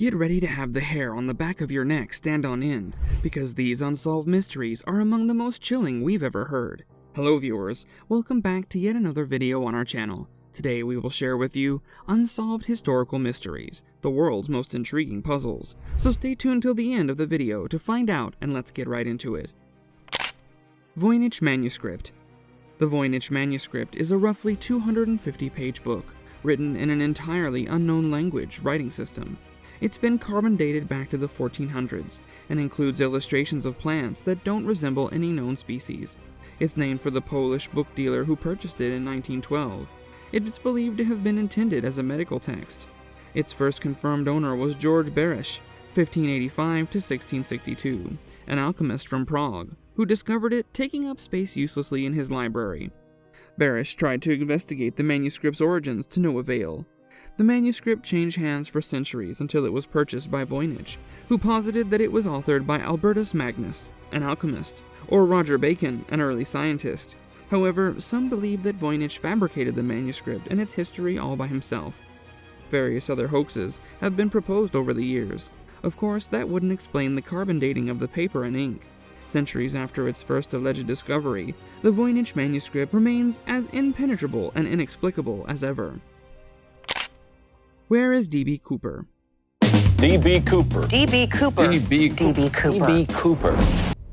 Get ready to have the hair on the back of your neck stand on end, because these unsolved mysteries are among the most chilling we've ever heard. Hello viewers, welcome back to yet another video on our channel. Today we will share with you Unsolved Historical Mysteries, the world's most intriguing puzzles. So stay tuned till the end of the video to find out, and let's get right into it. Voynich Manuscript. The Voynich Manuscript is a roughly 250-page book, written in an entirely unknown language writing system. It's been carbon dated back to the 1400s, and includes illustrations of plants that don't resemble any known species. It's named for the Polish book dealer who purchased it in 1912. It is believed to have been intended as a medical text. Its first confirmed owner was George Berish, 1585 to 1662, an alchemist from Prague, who discovered it taking up space uselessly in his library. Berish tried to investigate the manuscript's origins to no avail. The manuscript changed hands for centuries until it was purchased by Voynich, who posited that it was authored by Albertus Magnus, an alchemist, or Roger Bacon, an early scientist. However, some believe that Voynich fabricated the manuscript and its history all by himself. Various other hoaxes have been proposed over the years. Of course, that wouldn't explain the carbon dating of the paper and ink. Centuries after its first alleged discovery, the Voynich manuscript remains as impenetrable and inexplicable as ever. Where is D.B. Cooper? D.B. Cooper. D.B. Cooper. D.B. D.B. Cooper. D.B. Cooper.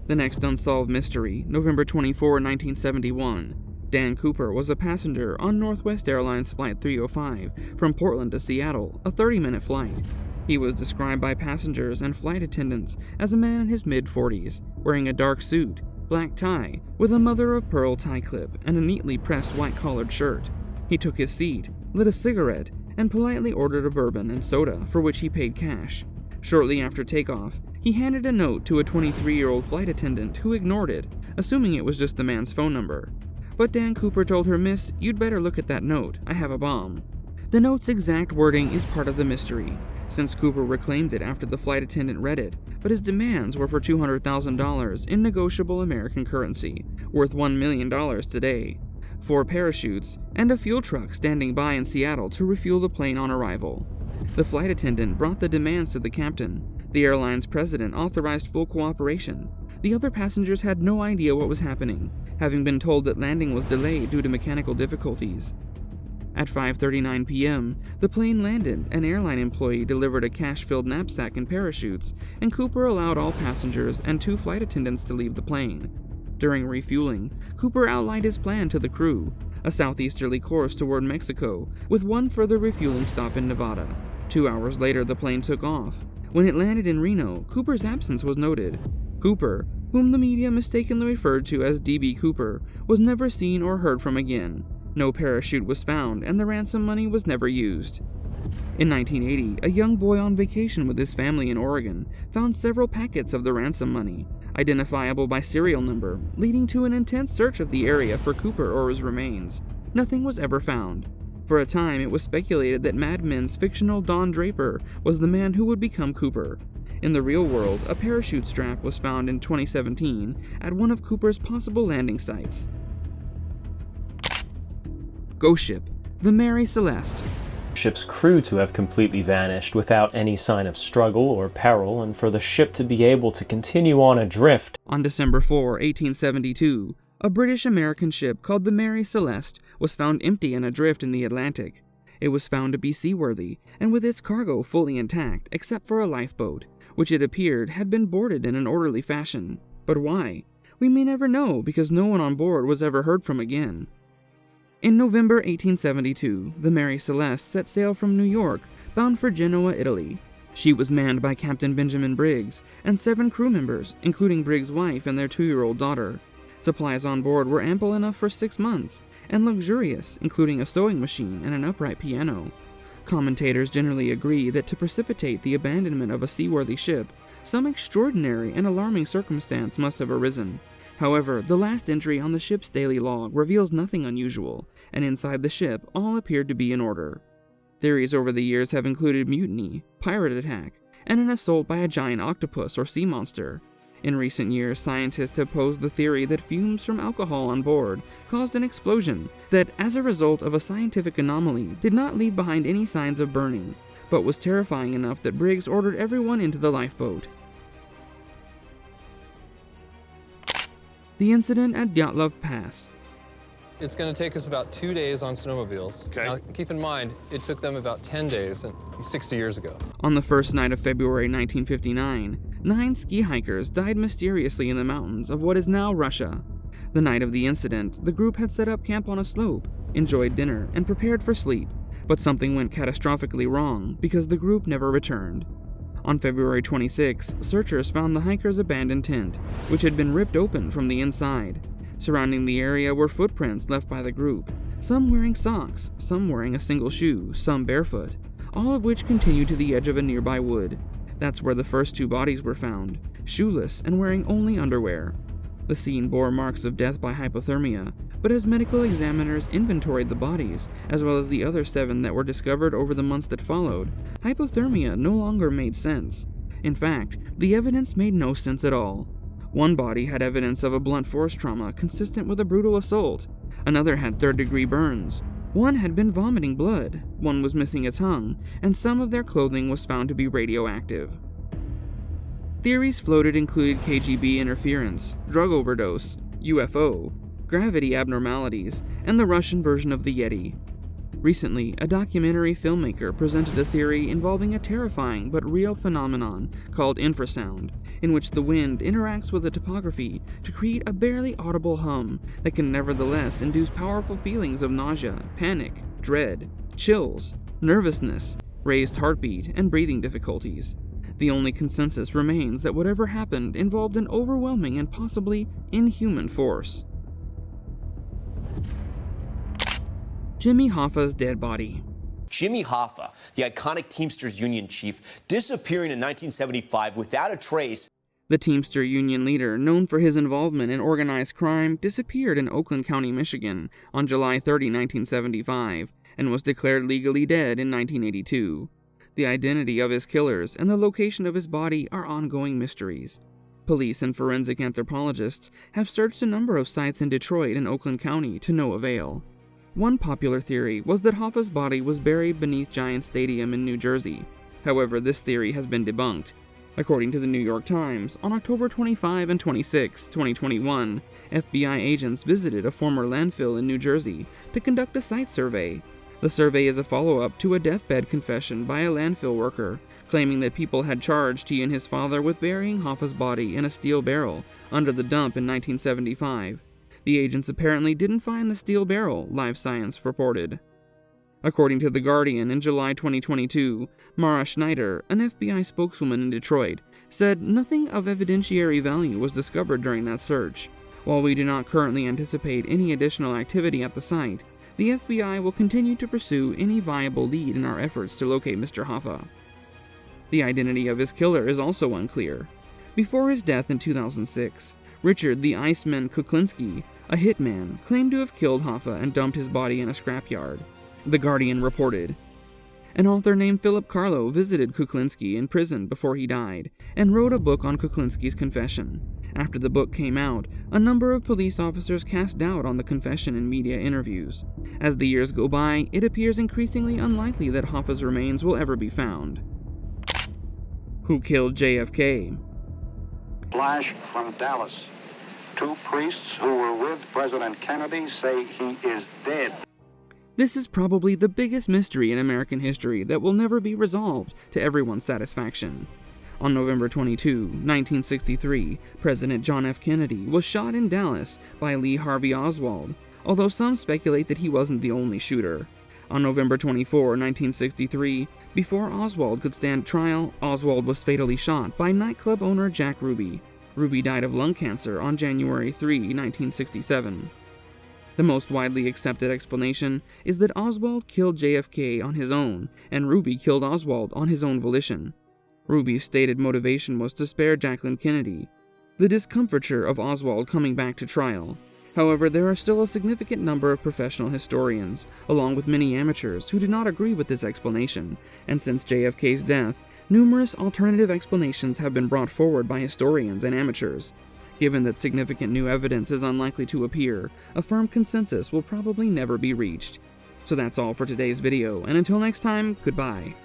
The next unsolved mystery, November 24, 1971. Dan Cooper was a passenger on Northwest Airlines Flight 305 from Portland to Seattle, a 30-minute flight. He was described by passengers and flight attendants as a man in his mid-40s, wearing a dark suit, black tie, with a mother-of-pearl tie clip and a neatly pressed white-collared shirt. He took his seat, lit a cigarette, and politely ordered a bourbon and soda, for which he paid cash. Shortly after takeoff, he handed a note to a 23-year-old flight attendant who ignored it, assuming it was just the man's phone number. But Dan Cooper told her, "Miss, you'd better look at that note. I have a bomb." The note's exact wording is part of the mystery, since Cooper reclaimed it after the flight attendant read it, but his demands were for $200,000 in negotiable American currency, worth $1 million today, 4 parachutes, and a fuel truck standing by in Seattle to refuel the plane on arrival. The flight attendant brought the demands to the captain. The airline's president authorized full cooperation. The other passengers had no idea what was happening, having been told that landing was delayed due to mechanical difficulties. At 5:39 p.m., the plane landed. An airline employee delivered a cash-filled knapsack and parachutes, and Cooper allowed all passengers and 2 flight attendants to leave the plane. During refueling, Cooper outlined his plan to the crew, a southeasterly course toward Mexico, with 1 further refueling stop in Nevada. 2 hours later, the plane took off. When it landed in Reno, Cooper's absence was noted. Cooper, whom the media mistakenly referred to as D.B. Cooper, was never seen or heard from again. No parachute was found, and the ransom money was never used. In 1980, a young boy on vacation with his family in Oregon found several packets of the ransom money, identifiable by serial number, leading to an intense search of the area for Cooper or his remains. Nothing was ever found. For a time, it was speculated that Mad Men's fictional Don Draper was the man who would become Cooper. In the real world, a parachute strap was found in 2017 at one of Cooper's possible landing sites. Ghost ship, the Mary Celeste. Ship's crew to have completely vanished without any sign of struggle or peril, and for the ship to be able to continue on adrift. On December 4, 1872, a British-American ship called the Mary Celeste was found empty and adrift in the Atlantic. It was found to be seaworthy, and with its cargo fully intact, except for a lifeboat, which it appeared had been boarded in an orderly fashion. But why? We may never know, because no one on board was ever heard from again. In November 1872, the Mary Celeste set sail from New York, bound for Genoa, Italy. She was manned by Captain Benjamin Briggs and 7 crew members, including Briggs' wife and their 2-year-old daughter. Supplies on board were ample enough for 6 months, and luxurious, including a sewing machine and an upright piano. Commentators generally agree that to precipitate the abandonment of a seaworthy ship, some extraordinary and alarming circumstance must have arisen. However, the last entry on the ship's daily log reveals nothing unusual, and inside the ship all appeared to be in order. Theories over the years have included mutiny, pirate attack, and an assault by a giant octopus or sea monster. In recent years, scientists have posed the theory that fumes from alcohol on board caused an explosion that, as a result of a scientific anomaly, did not leave behind any signs of burning, but was terrifying enough that Briggs ordered everyone into the lifeboat. The incident at Dyatlov Pass. It's going to take us about 2 days on snowmobiles. Okay. Now, keep in mind, it took them about 10 days 60 years ago. On the first night of February 1959, 9 ski hikers died mysteriously in the mountains of what is now Russia. The night of the incident, the group had set up camp on a slope, enjoyed dinner, and prepared for sleep, but something went catastrophically wrong because the group never returned. On February 26, searchers found the hikers' abandoned tent, which had been ripped open from the inside. Surrounding the area were footprints left by the group, some wearing socks, some wearing a single shoe, some barefoot, all of which continued to the edge of a nearby wood. That's where the first 2 bodies were found, shoeless and wearing only underwear. The scene bore marks of death by hypothermia, but as medical examiners inventoried the bodies, as well as the other 7 that were discovered over the months that followed, hypothermia no longer made sense. In fact, the evidence made no sense at all. One body had evidence of a blunt force trauma consistent with a brutal assault. Another had third-degree burns. One had been vomiting blood. One was missing a tongue, and some of their clothing was found to be radioactive. Theories floated included KGB interference, drug overdose, UFO, gravity abnormalities, and the Russian version of the Yeti. Recently, a documentary filmmaker presented a theory involving a terrifying but real phenomenon called infrasound, in which the wind interacts with the topography to create a barely audible hum that can nevertheless induce powerful feelings of nausea, panic, dread, chills, nervousness, raised heartbeat, and breathing difficulties. The only consensus remains that whatever happened involved an overwhelming and possibly inhuman force. Jimmy Hoffa's dead body. Jimmy Hoffa, the iconic Teamsters Union chief, disappearing in 1975 without a trace. The Teamster Union leader, known for his involvement in organized crime, disappeared in Oakland County, Michigan on July 30, 1975, and was declared legally dead in 1982. The identity of his killers and the location of his body are ongoing mysteries. Police and forensic anthropologists have searched a number of sites in Detroit and Oakland County to no avail. One popular theory was that Hoffa's body was buried beneath Giant Stadium in New Jersey. However, this theory has been debunked. According to the New York Times, on October 25 and 26, 2021, FBI agents visited a former landfill in New Jersey to conduct a site survey. The survey is a follow-up to a deathbed confession by a landfill worker, claiming that people had charged he and his father with burying Hoffa's body in a steel barrel under the dump in 1975. The agents apparently didn't find the steel barrel, Live Science reported. According to The Guardian, in July 2022, Mara Schneider, an FBI spokeswoman in Detroit, said nothing of evidentiary value was discovered during that search. While we do not currently anticipate any additional activity at the site, the FBI will continue to pursue any viable lead in our efforts to locate Mr. Hoffa. The identity of his killer is also unclear. Before his death in 2006, Richard the Iceman Kuklinski, a hitman, claimed to have killed Hoffa and dumped his body in a scrapyard. The Guardian reported. An author named Philip Carlo visited Kuklinski in prison before he died and wrote a book on Kuklinski's confession. After the book came out, a number of police officers cast doubt on the confession in media interviews. As the years go by, it appears increasingly unlikely that Hoffa's remains will ever be found. Who killed JFK? Flash from Dallas. 2 priests who were with President Kennedy say he is dead. This is probably the biggest mystery in American history that will never be resolved to everyone's satisfaction. On November 22, 1963, President John F. Kennedy was shot in Dallas by Lee Harvey Oswald, although some speculate that he wasn't the only shooter. On November 24, 1963, before Oswald could stand trial, Oswald was fatally shot by nightclub owner Jack Ruby. Ruby died of lung cancer on January 3, 1967. The most widely accepted explanation is that Oswald killed JFK on his own, and Ruby killed Oswald on his own volition. Ruby's stated motivation was to spare Jacqueline Kennedy, the discomfiture of Oswald coming back to trial. However, there are still a significant number of professional historians, along with many amateurs, who do not agree with this explanation, and since JFK's death, numerous alternative explanations have been brought forward by historians and amateurs. Given that significant new evidence is unlikely to appear, a firm consensus will probably never be reached. So that's all for today's video, and until next time, goodbye.